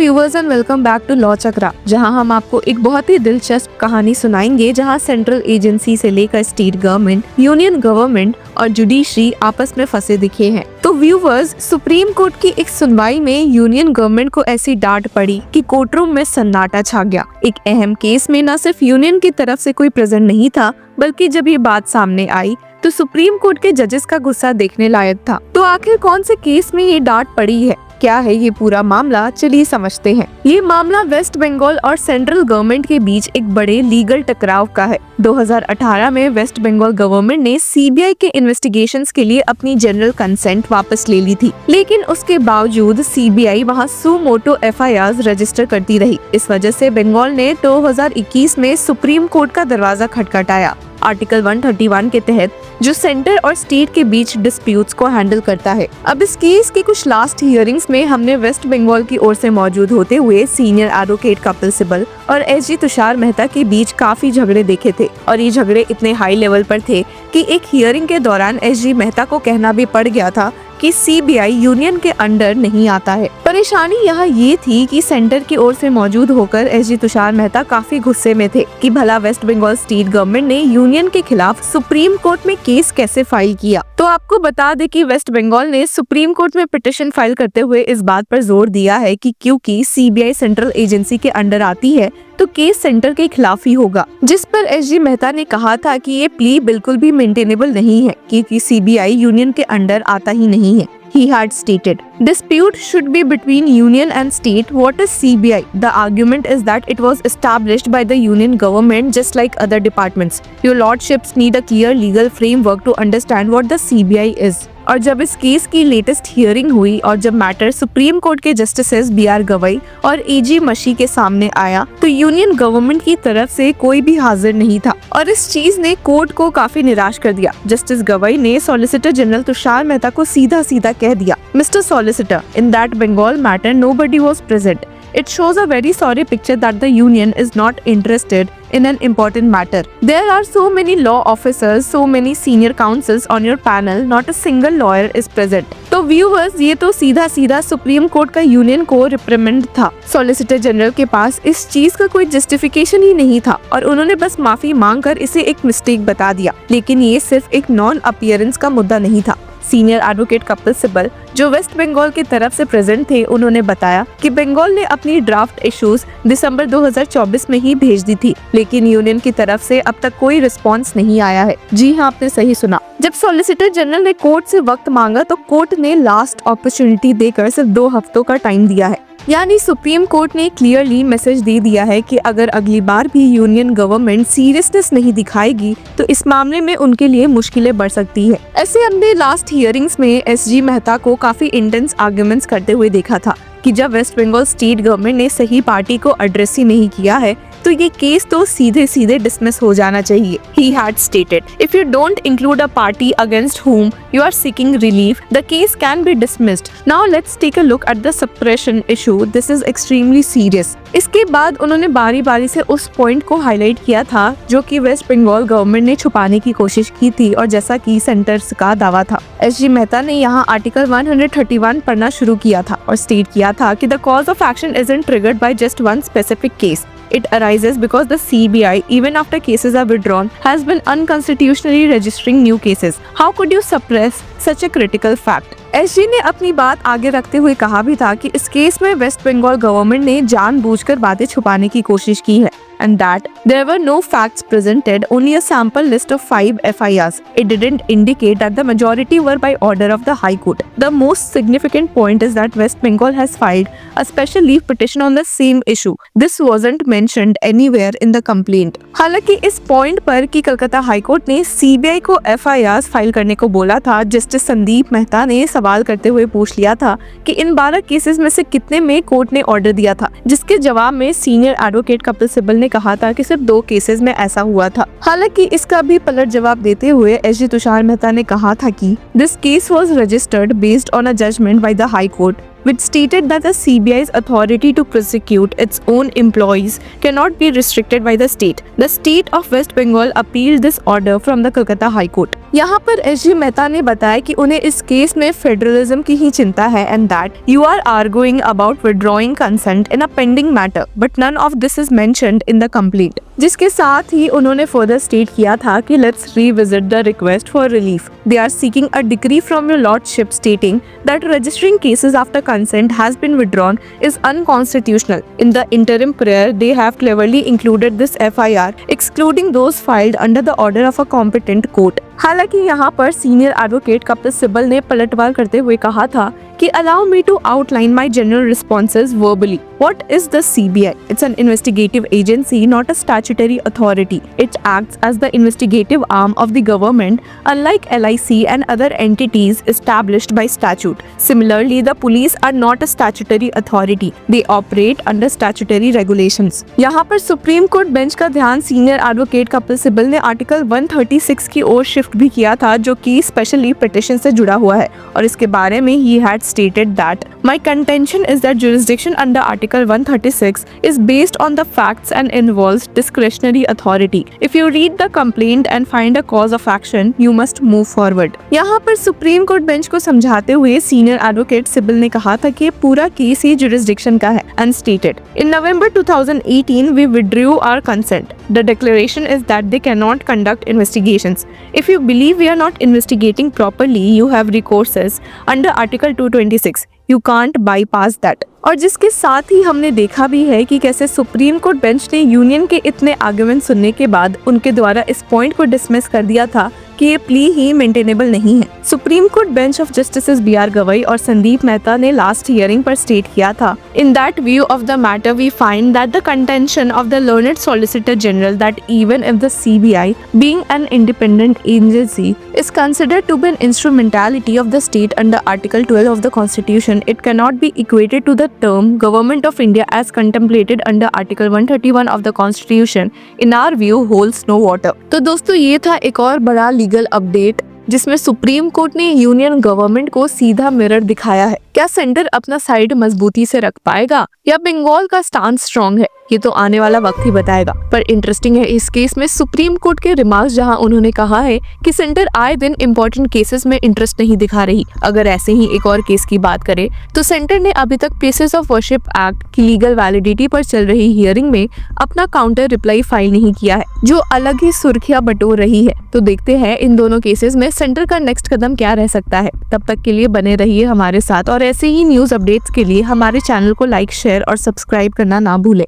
Viewers and welcome back to law Chakra, जहां हम आपको एक बहुत ही दिलचस्प कहानी सुनाएंगे जहां सेंट्रल एजेंसी से लेकर स्टेट गवर्नमेंट, यूनियन गवर्नमेंट और जुडिशरी आपस में फंसे दिखे हैं। तो व्यूवर्स, सुप्रीम कोर्ट की एक सुनवाई में यूनियन गवर्नमेंट को ऐसी डांट पड़ी कि कोर्ट रूम में सन्नाटा छा गया। एक अहम केस में न सिर्फ यूनियन की तरफ से कोई प्रेजेंट नहीं था, बल्कि जब ये बात सामने आई तो सुप्रीम कोर्ट के जजेस का गुस्सा देखने लायक था। तो आखिर कौन से केस में ये डांट पड़ी है, क्या है ये पूरा मामला, चलिए समझते हैं। ये मामला वेस्ट बंगाल और सेंट्रल गवर्नमेंट के बीच एक बड़े लीगल टकराव का है। 2018 में वेस्ट बंगाल गवर्नमेंट ने सीबीआई के इन्वेस्टिगेशंस के लिए अपनी जनरल कंसेंट वापस ले ली थी, लेकिन उसके बावजूद सीबीआई वहां सू मोटो एफआईआर रजिस्टर करती रही। इस वजह से बंगाल ने 2021 में सुप्रीम कोर्ट का दरवाजा खटखटाया। आर्टिकल 131 के तहत, जो सेंटर और स्टेट के बीच डिस्प्यूट्स को हैंडल करता है। अब इस केस की कुछ लास्ट हियरिंग्स में हमने वेस्ट बंगाल की ओर से मौजूद होते हुए सीनियर एडवोकेट कपिल सिब्बल और एसजी तुषार मेहता के बीच काफी झगड़े देखे थे, और ये झगड़े इतने हाई लेवल पर थे कि एक हियरिंग के दौरान एसजी मेहता को कहना भी पड़ गया था कि सीबीआई यूनियन के अंडर नहीं आता है। परेशानी यहाँ ये थी कि सेंटर की ओर से मौजूद होकर एसजी तुषार मेहता काफी गुस्से में थे कि भला वेस्ट बंगाल स्टेट गवर्नमेंट ने यूनियन के खिलाफ सुप्रीम कोर्ट में केस कैसे फाइल किया। तो आपको बता दें कि वेस्ट बंगाल ने सुप्रीम कोर्ट में पिटीशन फाइल करते हुए इस बात पर जोर दिया है कि क्योंकि सीबीआई सेंट्रल एजेंसी के अंडर आती है तो केस सेंटर के खिलाफ ही होगा, जिस पर एसजी मेहता ने कहा था कि ये प्ली बिल्कुल भी मेंटेनेबल नहीं है क्योंकि सीबीआई यूनियन के अंडर आता ही नहीं है। He had stated, dispute should be between union and state. What is CBI? The argument is that it was established by the union government just like other departments. Your lordships need a clear legal framework to understand what the CBI is. और जब इस case की latest hearing हुई और जब matter supreme court के justices B R Gavai और एजी मशी के सामने आया तो यूनियन गवर्नमेंट की तरफ से कोई भी हाजिर नहीं था, और इस चीज ने कोर्ट को काफी निराश कर दिया। जस्टिस गवई ने सॉलिसिटर जनरल तुषार मेहता को सीधा सीधा कह दिया, mister solicitor, in that Bengal matter nobody was present. It shows a very sorry picture that the union is not interested in an important matter. There are so many law officers, so many senior counsels on your panel, not a single lawyer is present. तो viewers, ये तो सीधा सीधा supreme court का union को रिप्रिमेंड था। Solicitor general के पास इस चीज का कोई जस्टिफिकेशन ही नहीं था और उन्होंने बस माफी मांगकर इसे एक मिस्टेक बता दिया। लेकिन ये सिर्फ एक नॉन अपीयरेंस का मुद्दा नहीं था। सीनियर एडवोकेट कपिल सिब्बल, जो वेस्ट बंगाल की तरफ से प्रेजेंट थे, उन्होंने बताया कि बंगाल ने अपनी ड्राफ्ट इश्यूज दिसंबर 2024 में ही भेज दी थी, लेकिन यूनियन की तरफ से अब तक कोई रिस्पांस नहीं आया है। जी हाँ, आपने सही सुना। जब सॉलिसिटर जनरल ने कोर्ट से वक्त मांगा तो कोर्ट ने लास्ट अपॉर्चुनिटी देकर सिर्फ 2 हफ्तों का टाइम दिया है। यानी सुप्रीम कोर्ट ने क्लियरली मैसेज दे दिया है कि अगर अगली बार भी यूनियन गवर्नमेंट सीरियसनेस नहीं दिखाएगी तो इस मामले में उनके लिए मुश्किलें बढ़ सकती है। ऐसे हमने लास्ट हियरिंग्स में एसजी मेहता को काफी इंटेंस आर्गुमेंट्स करते हुए देखा था कि जब वेस्ट बंगाल स्टेट गवर्नमेंट ने सही पार्टी को एड्रेस ही नहीं किया है तो ये केस तो सीधे सीधे डिसमिस हो जाना चाहिए। He had stated, if you don't include a party against whom you are seeking relief, the case can be dismissed. Now let's take a look at the suppression issue. This is extremely serious. इसके बाद उन्होंने बारी बारी से उस point को highlight किया था जो कि वेस्ट बंगाल गवर्नमेंट ने छुपाने की कोशिश की थी और जैसा कि सेंटर्स का दावा था। एसजी मेहता ने यहाँ आर्टिकल 131 पढ़ना शुरू किया था और स्टेट किया था कि the cause of action isn't triggered by just one specific case. It arises because the CBI, even after cases are withdrawn, has been unconstitutionally registering new cases. How could you suppress such a critical fact? SG ने अपनी बात आगे रखते हुए कहा भी था कि इस केस में वेस्ट बंगाल गवर्नमेंट ने जानबूझकर बातें छुपाने की कोशिश की है, and that there were no facts presented, only a sample list of 5 FIRs. It didn't indicate that the majority were by order of the High Court. The most significant point is that West Bengal has filed a special leave petition on the same issue. This wasn't mentioned anywhere in the complaint. हालांकि इस point पर कि Calcutta high court ने CBI को FIRs file करने को बोला था, जस्टिस संदीप मेहता ने सवाल करते हुए पूछ लिया था कि इन 12 केसेस में से कितने में कोर्ट ने ऑर्डर दिया था, जिसके जवाब में सीनियर एडवोकेट कपिल सिब्बल ने कहा था कि सिर्फ 2 केसेस में ऐसा हुआ था। हालांकि इसका भी पलट जवाब देते हुए एसजी तुषार मेहता ने कहा था कि this case was registered based on a judgment by the high court which stated that the CBI's authority to prosecute its own employees cannot be restricted by the state. The state of West Bengal appealed this order from the Kolkata High Court. यहाँ पर SG. Mehta ने बताया कि उन्हें इस case में federalism की ही चिंता है and that you are arguing about withdrawing consent in a pending matter, but none of this is mentioned in the complaint. जिसके साथ ही उन्होंने फर्दर स्टेट किया था कि let's revisit the request for relief. They are seeking a decree from your lordship stating that registering cases after consent has been withdrawn is unconstitutional. In the interim prayer, they have cleverly included this FIR, excluding those filed under the order of a competent court. हालांकि यहाँ पर senior advocate Kapil Sibal ने पलटवार करते हुए कहा था कि allow me to outline my general responses verbally. What is the CBI? It's an investigative agency, not a statutory authority. It acts as the investigative arm of the government, unlike LIC and other entities established by statute. Similarly, the police are not a statutory authority. They operate under statutory regulations. यहाँ पर supreme court bench का ध्यान senior advocate Kapil Sibal ने article 136 की ओर shift भी किया था, जो कि स्पेशली पिटिशन से जुड़ा हुआ है, और इसके बारे में he had stated that my contention is that jurisdiction under Article 136 is based on the facts and involves discretionary authority. If you read the complaint and find a cause of action, you must move forward. यहाँ पर supreme court bench को समझाते हुए senior advocate Sibal ने कहा था कि पूरा केस ही जुरिस्डिक्शन का है and stated, in November 2018 we withdrew our consent. The declaration is that they cannot conduct investigations. If you believe we are not investigating properly, you have recourses under Article 226. You can't bypass that. और जिसके साथ ही हमने देखा भी है कि कैसे supreme court bench ने यूनियन के इतने आर्गुमेंट सुनने के बाद उनके द्वारा इस पॉइंट को डिसमिस कर दिया था कि ये प्ली ही मेंटेनेबल नहीं है। Supreme court bench of justice B R. Gavai और संदीप मेहता ने लास्ट हियरिंग पर स्टेट किया था, in that view of the matter we find that the contention of the learned solicitor general that even if the CBI being an independent agency is considered to be an instrumentality of the state under Article 12 of the Constitution, it cannot be equated to the term Government of India as contemplated under Article 131 of the Constitution. In our view holds no water. तो दोस्तों ये था एक और बड़ा legal update जिसमें supreme court ने union government को सीधा मिरर दिखाया है। क्या सेंटर अपना साइड मजबूती से रख पाएगा या बंगाल का स्टांस स्ट्रॉन्ग है, ये तो आने वाला वक्त ही बताएगा। पर इंटरेस्टिंग है इस केस में सुप्रीम कोर्ट के रिमार्क्स, जहां उन्होंने कहा है कि सेंटर आए दिन इंपॉर्टेंट केसेस में इंटरेस्ट नहीं दिखा रही। अगर ऐसे ही एक और केस की बात करें तो सेंटर ने अभी तक प्लेसेस ऑफ वर्शिप एक्ट की लीगल वैलिडिटी पर चल रही हियरिंग में अपना काउंटर रिप्लाई फाइल नहीं किया है, जो अलग ही सुर्खियां बटोर रही है। तो देखते हैं इन दोनों केसेस में सेंटर का नेक्स्ट कदम क्या रह सकता है। तब तक के लिए बने रहिए हमारे साथ और ऐसे ही न्यूज अपडेट्स के लिए हमारे चैनल को लाइक, शेयर और सब्सक्राइब करना ना भूलें।